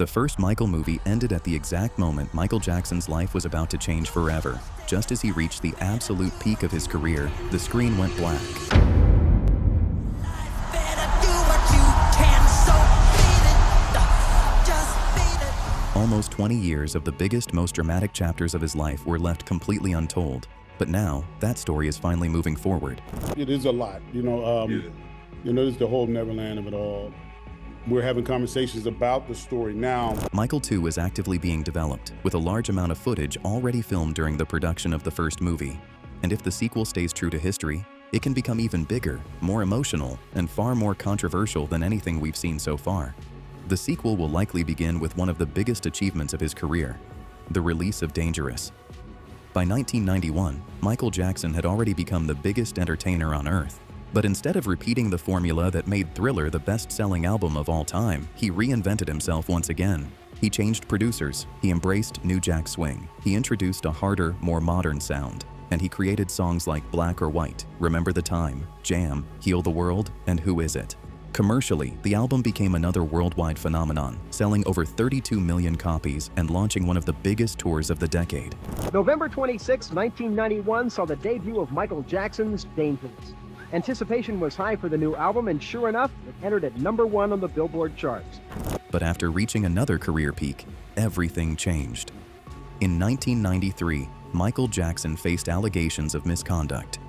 The first Michael movie ended at the exact moment Michael Jackson's life was about to change forever. Just as he reached the absolute peak of his career, the screen went black. Almost 20 years of the biggest, most dramatic chapters of his life were left completely untold. But now, that story is finally moving forward. It is a lot, there's the whole Neverland of it all. We're having conversations about the story now. Michael 2 is actively being developed, with a large amount of footage already filmed during the production of the first movie. And if the sequel stays true to history, it can become even bigger, more emotional, and far more controversial than anything we've seen so far. The sequel will likely begin with one of the biggest achievements of his career, the release of Dangerous. By 1991, Michael Jackson had already become the biggest entertainer on Earth. But instead of repeating the formula that made Thriller the best-selling album of all time, he reinvented himself once again. He changed producers, he embraced New Jack Swing, he introduced a harder, more modern sound, and he created songs like Black or White, Remember the Time, Jam, Heal the World, and Who Is It? Commercially, the album became another worldwide phenomenon, selling over 32 million copies and launching one of the biggest tours of the decade. November 26, 1991 saw the debut of Michael Jackson's Dangerous. Anticipation was high for the new album, and sure enough, it entered at #1 on the Billboard charts. But after reaching another career peak, everything changed. In 1993, Michael Jackson faced allegations of misconduct.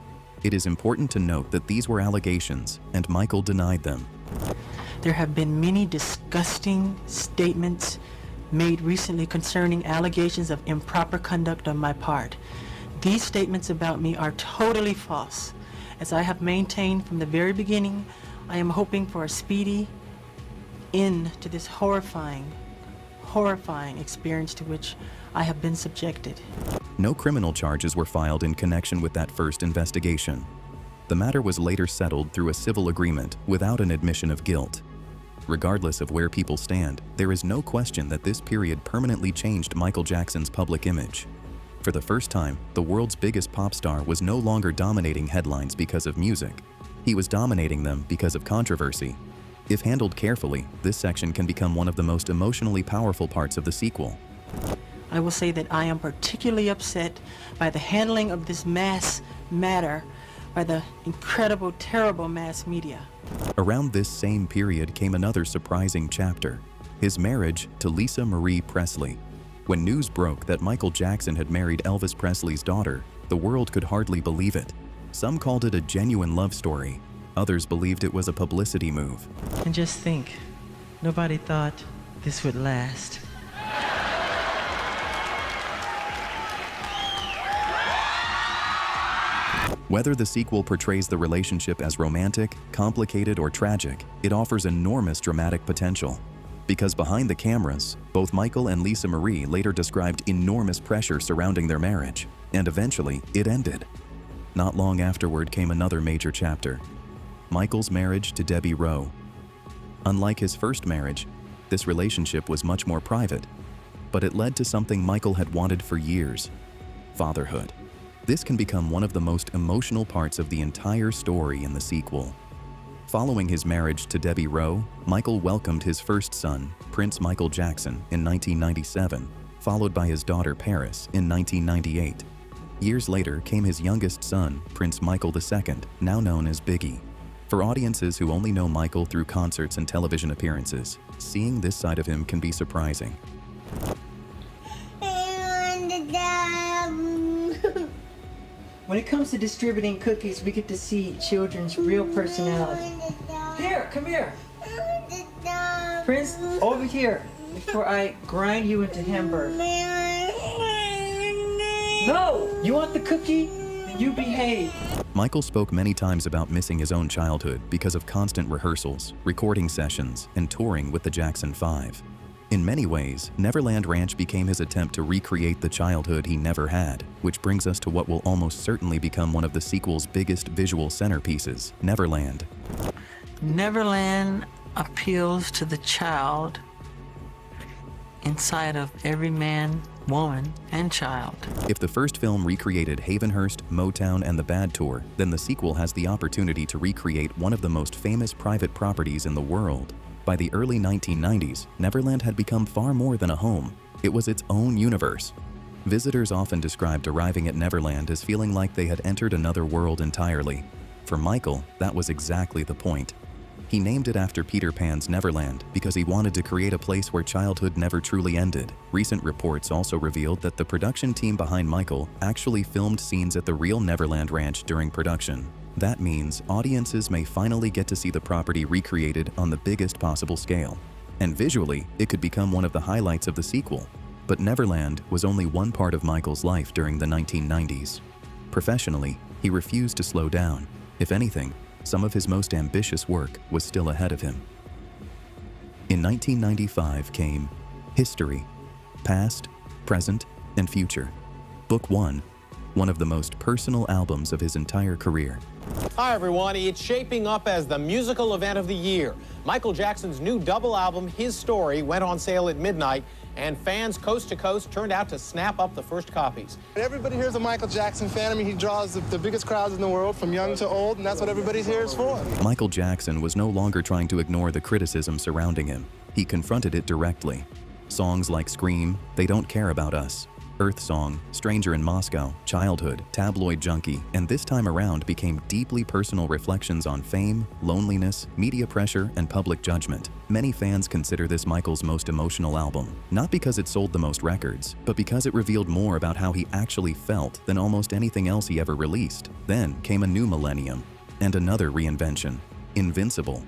It is important to note that these were allegations, and Michael denied them. There have been many disgusting statements made recently concerning allegations of improper conduct on my part. These statements about me are totally false. As I have maintained from the very beginning, I am hoping for a speedy end to this horrifying experience to which I have been subjected. No criminal charges were filed in connection with that first investigation. The matter was later settled through a civil agreement without an admission of guilt. Regardless of where people stand, there is no question that this period permanently changed Michael Jackson's public image. For the first time, the world's biggest pop star was no longer dominating headlines because of music. He was dominating them because of controversy. If handled carefully, this section can become one of the most emotionally powerful parts of the sequel. I will say that I am particularly upset by the handling of this mass matter by the incredible, terrible mass media. Around this same period came another surprising chapter, his marriage to Lisa Marie Presley. When news broke that Michael Jackson had married Elvis Presley's daughter, the world could hardly believe it. Some called it a genuine love story. Others believed it was a publicity move. And just think, nobody thought this would last. Whether the sequel portrays the relationship as romantic, complicated, or tragic, it offers enormous dramatic potential. Because behind the cameras, both Michael and Lisa Marie later described enormous pressure surrounding their marriage, and eventually it ended. Not long afterward came another major chapter, Michael's marriage to Debbie Rowe. Unlike his first marriage, this relationship was much more private, but it led to something Michael had wanted for years: fatherhood. This can become one of the most emotional parts of the entire story in the sequel. Following his marriage to Debbie Rowe, Michael welcomed his first son, Prince Michael Jackson, in 1997, followed by his daughter Paris in 1998. Years later came his youngest son, Prince Michael II, now known as Biggie. For audiences who only know Michael through concerts and television appearances, seeing this side of him can be surprising. When it comes to distributing cookies, we get to see children's real personality. Here, come here. Prince, over here, before I grind you into hamburger. No! You want the cookie? Then you behave. Michael spoke many times about missing his own childhood because of constant rehearsals, recording sessions, and touring with the Jackson 5. In many ways, Neverland Ranch became his attempt to recreate the childhood he never had, which brings us to what will almost certainly become one of the sequel's biggest visual centerpieces, Neverland. Neverland appeals to the child inside of every man, woman, and child. If the first film recreated Havenhurst, Motown, and the Bad Tour, then the sequel has the opportunity to recreate one of the most famous private properties in the world, By the early 1990s, Neverland had become far more than a home. It was its own universe. Visitors often described arriving at Neverland as feeling like they had entered another world entirely. For Michael, that was exactly the point. He named it after Peter Pan's Neverland because he wanted to create a place where childhood never truly ended. Recent reports also revealed that the production team behind Michael actually filmed scenes at the real Neverland Ranch during production. That means audiences may finally get to see the property recreated on the biggest possible scale. And visually, it could become one of the highlights of the sequel. But Neverland was only one part of Michael's life during the 1990s. Professionally, he refused to slow down. If anything, some of his most ambitious work was still ahead of him. In 1995 came History, Past, Present, and Future. Book 1, one of the most personal albums of his entire career. Hi, everyone. It's shaping up as the musical event of the year. Michael Jackson's new double album, His Story, went on sale at midnight, and fans coast to coast turned out to snap up the first copies. Everybody here is a Michael Jackson fan. I mean, he draws the biggest crowds in the world, from young to old, and that's what everybody's here is for. Michael Jackson was no longer trying to ignore the criticism surrounding him. He confronted it directly. Songs like Scream, They Don't Care About Us, Earth Song, Stranger in Moscow, Childhood, Tabloid Junkie, and this time around became deeply personal reflections on fame, loneliness, media pressure, and public judgment. Many fans consider this Michael's most emotional album, not because it sold the most records, but because it revealed more about how he actually felt than almost anything else he ever released. Then came a new millennium, and another reinvention, Invincible.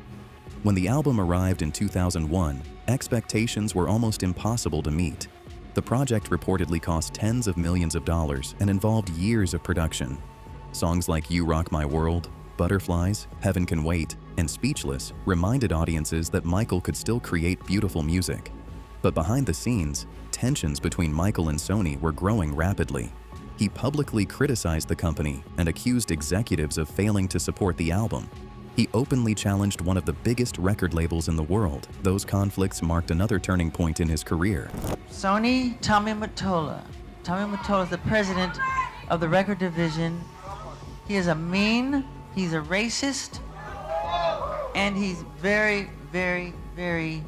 When the album arrived in 2001, expectations were almost impossible to meet. The project reportedly cost tens of millions of dollars and involved years of production. Songs like You Rock My World, Butterflies, Heaven Can Wait, and Speechless reminded audiences that Michael could still create beautiful music. But behind the scenes, tensions between Michael and Sony were growing rapidly. He publicly criticized the company and accused executives of failing to support the album. He openly challenged one of the biggest record labels in the world. Those conflicts marked another turning point in his career. Sony, Tommy Mottola. Tommy Mottola is the president of the record division. He is a mean, he's a racist, and he's very, very, very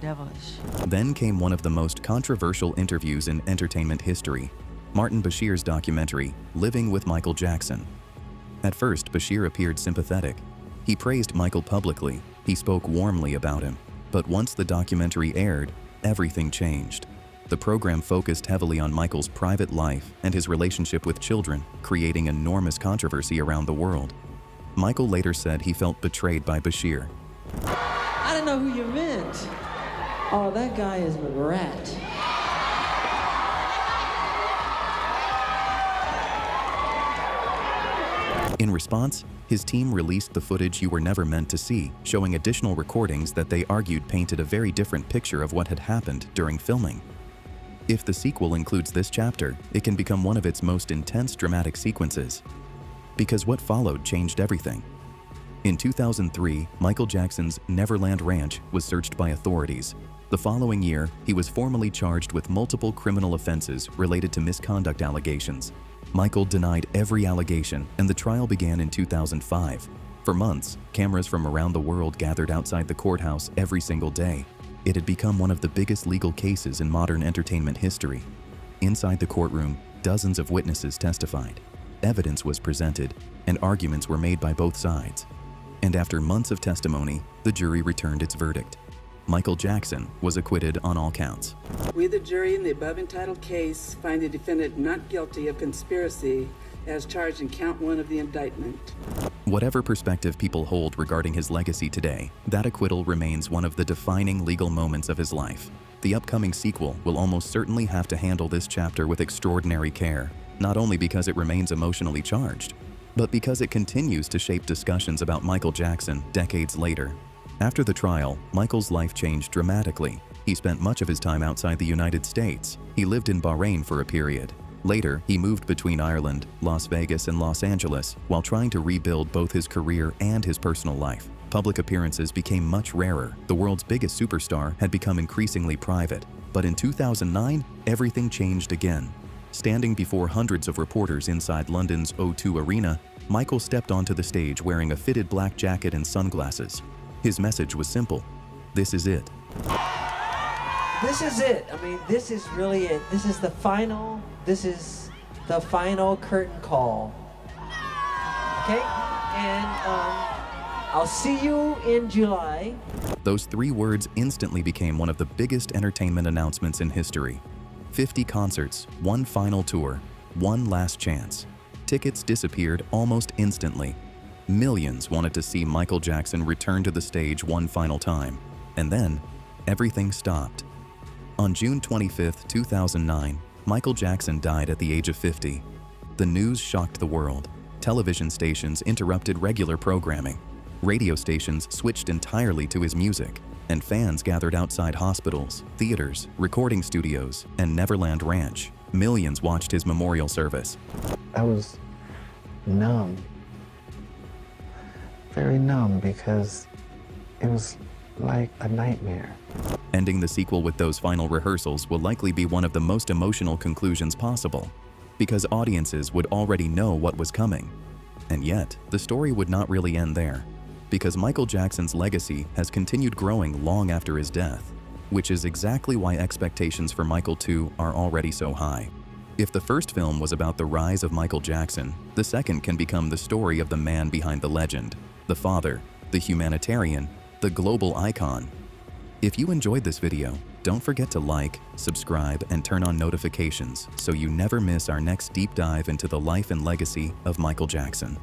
devilish. Then came one of the most controversial interviews in entertainment history, Martin Bashir's documentary, Living with Michael Jackson. At first, Bashir appeared sympathetic. He praised Michael publicly. He spoke warmly about him. But once the documentary aired, everything changed. The program focused heavily on Michael's private life and his relationship with children, creating enormous controversy around the world. Michael later said he felt betrayed by Bashir. I didn't know who you meant. Oh, that guy is a rat. In response, his team released the footage you were never meant to see, showing additional recordings that they argued painted a very different picture of what had happened during filming. If the sequel includes this chapter, it can become one of its most intense dramatic sequences. Because what followed changed everything. In 2003, Michael Jackson's Neverland Ranch was searched by authorities. The following year, he was formally charged with multiple criminal offenses related to misconduct allegations. Michael denied every allegation, and the trial began in 2005. For months, cameras from around the world gathered outside the courthouse every single day. It had become one of the biggest legal cases in modern entertainment history. Inside the courtroom, dozens of witnesses testified. Evidence was presented, and arguments were made by both sides. And after months of testimony, the jury returned its verdict. Michael Jackson was acquitted on all counts. We, the jury, in the above entitled case, find the defendant not guilty of conspiracy as charged in count 1 of the indictment. Whatever perspective people hold regarding his legacy today, that acquittal remains one of the defining legal moments of his life. The upcoming sequel will almost certainly have to handle this chapter with extraordinary care, not only because it remains emotionally charged, but because it continues to shape discussions about Michael Jackson decades later. After the trial, Michael's life changed dramatically. He spent much of his time outside the United States. He lived in Bahrain for a period. Later, he moved between Ireland, Las Vegas, and Los Angeles while trying to rebuild both his career and his personal life. Public appearances became much rarer. The world's biggest superstar had become increasingly private. But in 2009, everything changed again. Standing before hundreds of reporters inside London's O2 Arena, Michael stepped onto the stage wearing a fitted black jacket and sunglasses. His message was simple: This is it. This is it. I mean, this is really it. This is the final curtain call. Okay? And I'll see you in July. Those 3 words instantly became one of the biggest entertainment announcements in history. 50 concerts, 1 final tour, 1 last chance. Tickets disappeared almost instantly. Millions wanted to see Michael Jackson return to the stage one final time. And then, everything stopped. On June 25, 2009, Michael Jackson died at the age of 50. The news shocked the world. Television stations interrupted regular programming. Radio stations switched entirely to his music, and fans gathered outside hospitals, theaters, recording studios, and Neverland Ranch. Millions watched his memorial service. I was numb, very numb, because it was like a nightmare. Ending the sequel with those final rehearsals will likely be one of the most emotional conclusions possible, because audiences would already know what was coming. And yet, the story would not really end there, because Michael Jackson's legacy has continued growing long after his death, which is exactly why expectations for Michael 2 are already so high. If the first film was about the rise of Michael Jackson, the second can become the story of the man behind the legend, the father, the humanitarian, the global icon. If you enjoyed this video, don't forget to like, subscribe, and turn on notifications so you never miss our next deep dive into the life and legacy of Michael Jackson.